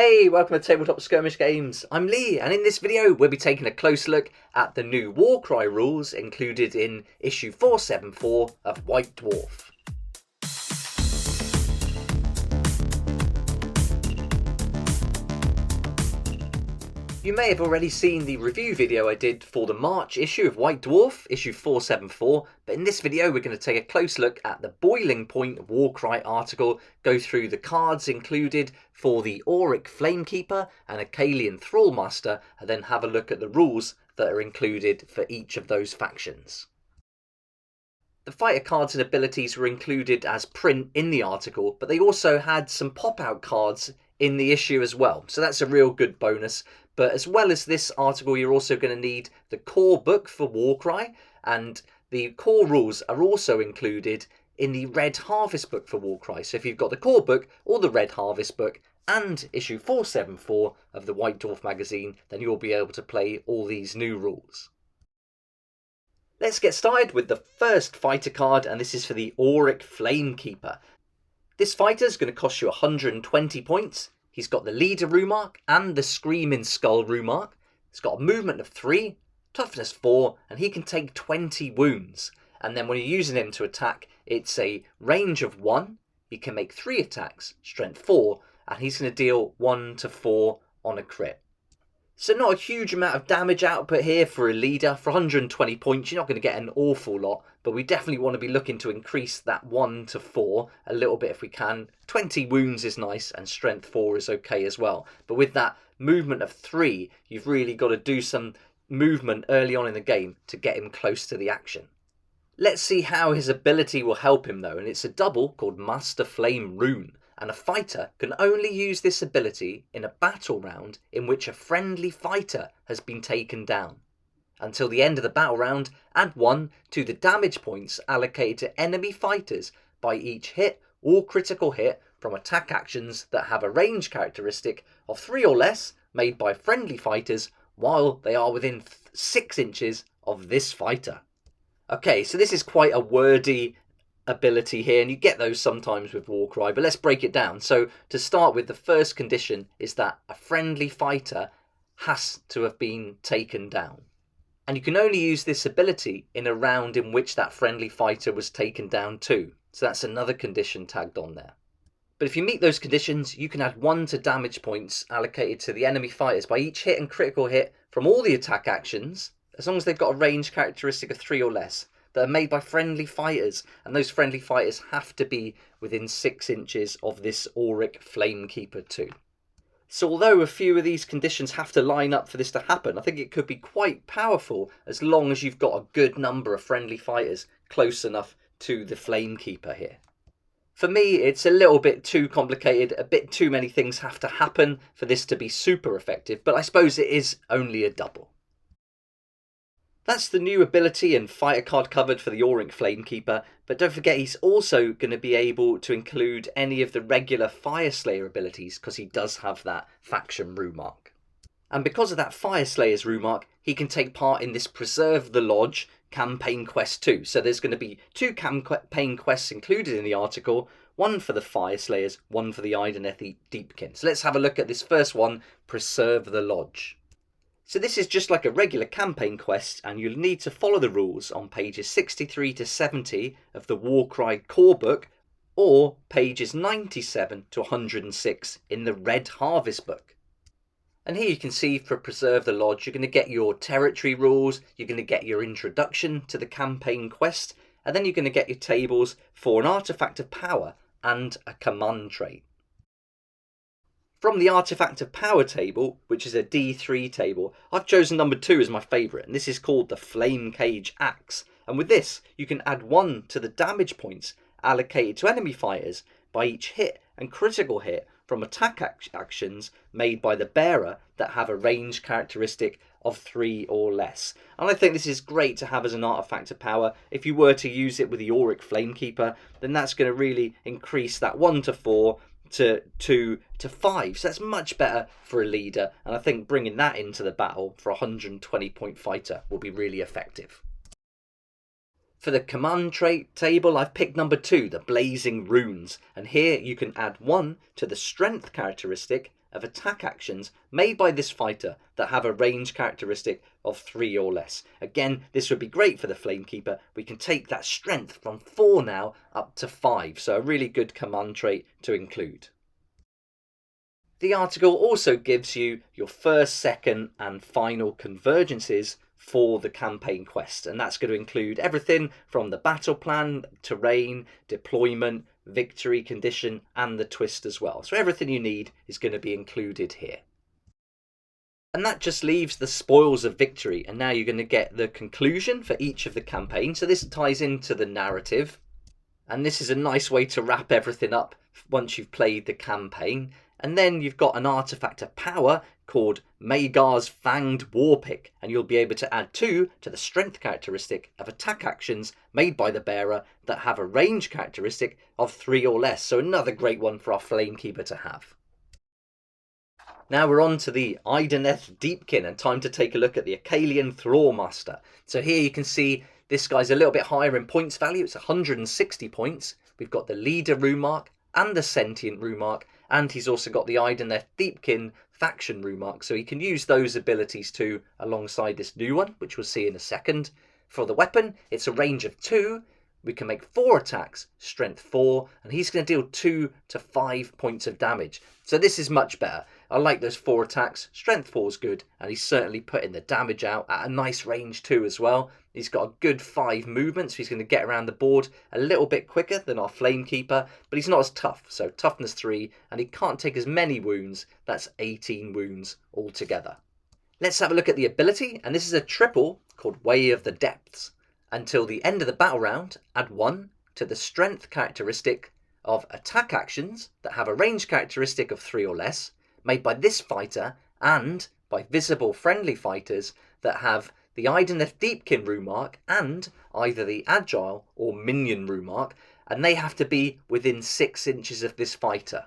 Hey, welcome to Tabletop Skirmish Games. I'm Lee, and in this video we'll be taking a close look at the new Warcry rules included in issue 474 of White Dwarf. You may have already seen the review video I did for the March issue of White Dwarf, issue 474, but in this video we're going to take a close look at the Boiling Point Warcry article, go through the cards included for the Auric Flamekeeper and Acalian Thrallmaster, and then have a look at the rules that are included for each of those factions. The fighter cards and abilities were included as print in the article, but they also had some pop-out cards in the issue as well, so that's a real good bonus. But as well as this article, you're also going to need the core book for Warcry, and the core rules are also included in the Red Harvest book for Warcry. So if you've got the core book or the Red Harvest book and issue 474 of the White Dwarf magazine, then you'll be able to play all these new rules. Let's get started with the first fighter card, and this is for the Auric Flamekeeper. This fighter is going to cost you 120 points. He's got the Leader Rumark and the Screaming Skull Rumark. He's got a movement of 3, toughness 4, and he can take 20 wounds. And then when you're using him to attack, it's a range of 1. He can make 3 attacks, strength 4, and he's going to deal 1 to 4 on a crit. So not a huge amount of damage output here for a leader. For 120 points, you're not going to get an awful lot, but we definitely want to be looking to increase that 1 to 4 a little bit if we can. 20 wounds is nice, and strength 4 is okay as well. But with that movement of 3, you've really got to do some movement early on in the game to get him close to the action. Let's see how his ability will help him though, and it's a double called Master Flame Rune. And a fighter can only use this ability in a battle round in which a friendly fighter has been taken down. Until the end of the battle round, add 1 to the damage points allocated to enemy fighters by each hit or critical hit from attack actions that have a range characteristic of 3 or less made by friendly fighters while they are within 6 inches of this fighter. Okay, so this is quite a wordy ability here, and you get those sometimes with Warcry, but let's break it down. So to start with, the first condition is that a friendly fighter has to have been taken down, and you can only use this ability in a round in which that friendly fighter was taken down too. So that's another condition tagged on there. But if you meet those conditions, you can add 1 to damage points allocated to the enemy fighters by each hit and critical hit from all the attack actions, as long as they've got a range characteristic of 3 or less, that are made by friendly fighters, and those friendly fighters have to be within 6 inches of this Auric Flamekeeper too. So although a few of these conditions have to line up for this to happen, I think it could be quite powerful as long as you've got a good number of friendly fighters close enough to the Flamekeeper here. For me, it's a little bit too complicated, a bit too many things have to happen for this to be super effective, but I suppose it is only a double. That's the new ability and fighter card covered for the Auric Flamekeeper, but don't forget he's also going to be able to include any of the regular Fireslayer abilities because he does have that faction Rumark. And because of that Fireslayer's Rumark, he can take part in this Preserve the Lodge campaign quest too. So there's going to be 2 campaign quests included in the article, 1 for the Fireslayers, 1 for the Idoneth Deep Kin. So let's have a look at this first one, Preserve the Lodge. So this is just like a regular campaign quest, and you'll need to follow the rules on pages 63 to 70 of the Warcry core book, or pages 97 to 106 in the Red Harvest book. And here you can see for Preserve the Lodge, you're going to get your territory rules, you're going to get your introduction to the campaign quest, and then you're going to get your tables for an artifact of power and a command trait. From the Artifact of Power table, which is a D3 table, I've chosen number 2 as my favourite, and this is called the Flame Cage Axe. And with this, you can add 1 to the damage points allocated to enemy fighters by each hit and critical hit from attack actions made by the bearer that have a range characteristic of 3 or less. And I think this is great to have as an Artifact of Power. If you were to use it with the Auric Flamekeeper, then that's going to really increase that 1 to 4 to 2 to 5, so that's much better for a leader, and I think bringing that into the battle for a 120 point fighter will be really effective. For the command trait table, I've picked number 2, the Blazing Runes, and here you can add 1 to the strength characteristic of attack actions made by this fighter that have a range characteristic of 3 or less. Again, this would be great for the Flamekeeper. We can take that strength from 4 now up to 5, so a really good command trait to include. The article also gives you your first, second and final convergences for the campaign quest, and that's going to include everything from the battle plan, terrain, deployment, victory condition and the twist as well. So everything you need is going to be included here. And that just leaves the spoils of victory, and now you're going to get the conclusion for each of the campaigns. So this ties into the narrative, and this is a nice way to wrap everything up once you've played the campaign. And then you've got an artifact of power called Magar's Fanged Warpick, and you'll be able to add 2 to the strength characteristic of attack actions made by the bearer that have a range characteristic of 3 or less. So another great one for our Flamekeeper to have. Now we're on to the Idoneth Deep Kin, and time to take a look at the Acalian Thrallmaster. So here you can see this guy's a little bit higher in points value. It's 160 points. We've got the leader rune mark and the sentient rune mark, and he's also got the Idoneth Deep Kin faction rune mark, so he can use those abilities too alongside this new one, which we'll see in a second. For the weapon, it's a range of 2. We can make 4 attacks, strength 4, and he's going to deal 2 to 5 points of damage. So this is much better. I like those 4 attacks, strength 4 is good, and he's certainly putting the damage out at a nice range too as well. He's got a good 5 movement, so he's going to get around the board a little bit quicker than our Flamekeeper, but he's not as tough, so toughness 3, and he can't take as many wounds. That's 18 wounds altogether. Let's have a look at the ability, and this is a triple called Way of the Depths. Until the end of the battle round, add 1 to the strength characteristic of attack actions that have a range characteristic of 3 or less, made by this fighter and by visible friendly fighters that have the Idoneth Deep Kin rune mark and either the Agile or Minion rune mark, and they have to be within 6 inches of this fighter.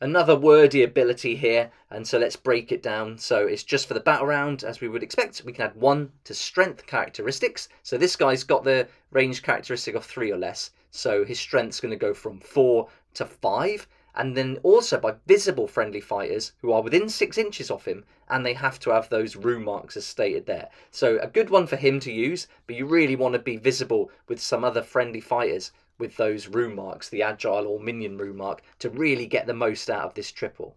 Another wordy ability here, and so let's break it down. So it's just for the battle round, as we would expect. We can add 1 to strength characteristics. So this guy's got the range characteristic of 3 or less, so his strength's going to go from 4 to 5. And then also by visible friendly fighters who are within 6 inches of him, and they have to have those rune marks as stated there. So a good one for him to use, but you really want to be visible with some other friendly fighters with those rune marks, the Agile or Minion rune mark, to really get the most out of this triple.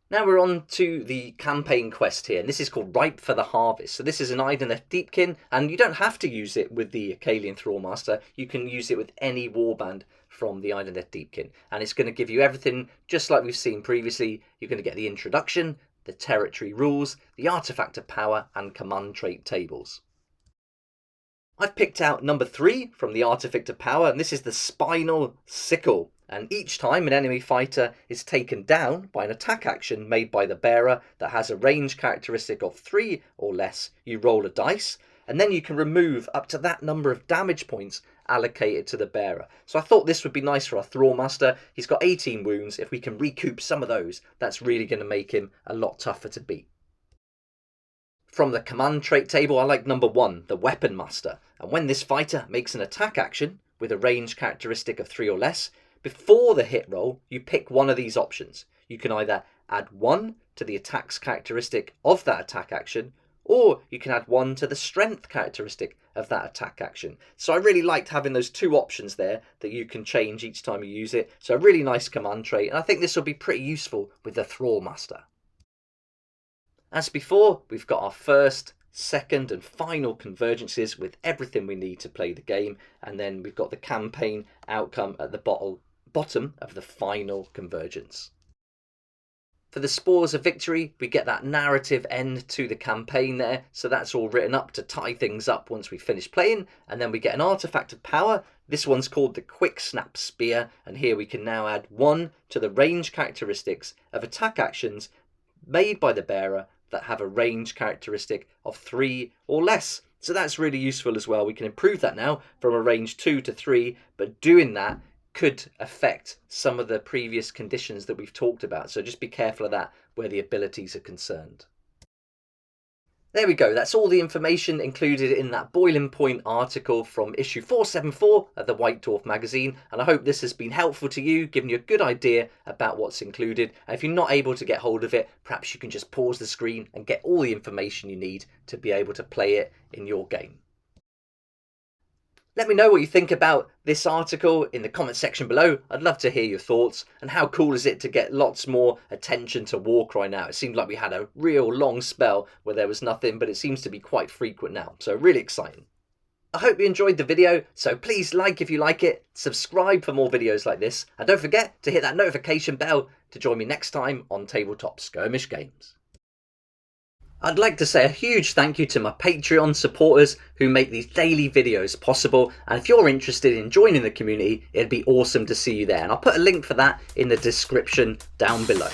Now we're on to the campaign quest here, and this is called Ripe for the Harvest. So this is an Idoneth Deep Kin, and you don't have to use it with the Acalian Thrallmaster. You can use it with any warband from the Idoneth Deep Kin, and it's going to give you everything just like we've seen previously. You're going to get the introduction, the territory rules, the artifact of power, and command trait tables. I've picked out number 3 from the artifact of power, and this is the Spinal Sickle. And each time an enemy fighter is taken down by an attack action made by the bearer that has a range characteristic of 3 or less, you roll a dice, and then you can remove up to that number of damage points allocated to the bearer. So I thought this would be nice for our Thrallmaster. He's got 18 wounds. If we can recoup some of those, that's really going to make him a lot tougher to beat. From the command trait table, I like number 1, the Weapon Master. And when this fighter makes an attack action with a range characteristic of 3 or less, before the hit roll, you pick one of these options. You can either add 1 to the attack's characteristic of that attack action, or you can add 1 to the strength characteristic of that attack action. So I really liked having those 2 options there that you can change each time you use it. So a really nice command trait, and I think this will be pretty useful with the Thrallmaster. As before, we've got our first, second and final convergences with everything we need to play the game, and then we've got the campaign outcome at the bottom of the final convergence. For the Spores of Victory, we get that narrative end to the campaign there, so that's all written up to tie things up once we finish playing, and then we get an artifact of power. This one's called the Quick Snap Spear, and here we can now add 1 to the range characteristics of attack actions made by the bearer that have a range characteristic of 3 or less. So that's really useful as well. We can improve that now from a range 2 to 3, but doing that could affect some of the previous conditions that we've talked about. So just be careful of that where the abilities are concerned. There we go, that's all the information included in that Boiling Point article from issue 474 of the White Dwarf magazine, and I hope this has been helpful to you, giving you a good idea about what's included. And if you're not able to get hold of it, perhaps you can just pause the screen and get all the information you need to be able to play it in your game. Let me know what you think about this article in the comment section below. I'd love to hear your thoughts, and how cool is it to get lots more attention to Warcry now. It seemed like we had a real long spell where there was nothing, but it seems to be quite frequent now, so really exciting. I hope you enjoyed the video, so please like if you like it, subscribe for more videos like this, and don't forget to hit that notification bell to join me next time on Tabletop Skirmish Games. I'd like to say a huge thank you to my Patreon supporters who make these daily videos possible, and if you're interested in joining the community, it'd be awesome to see you there, and I'll put a link for that in the description down below.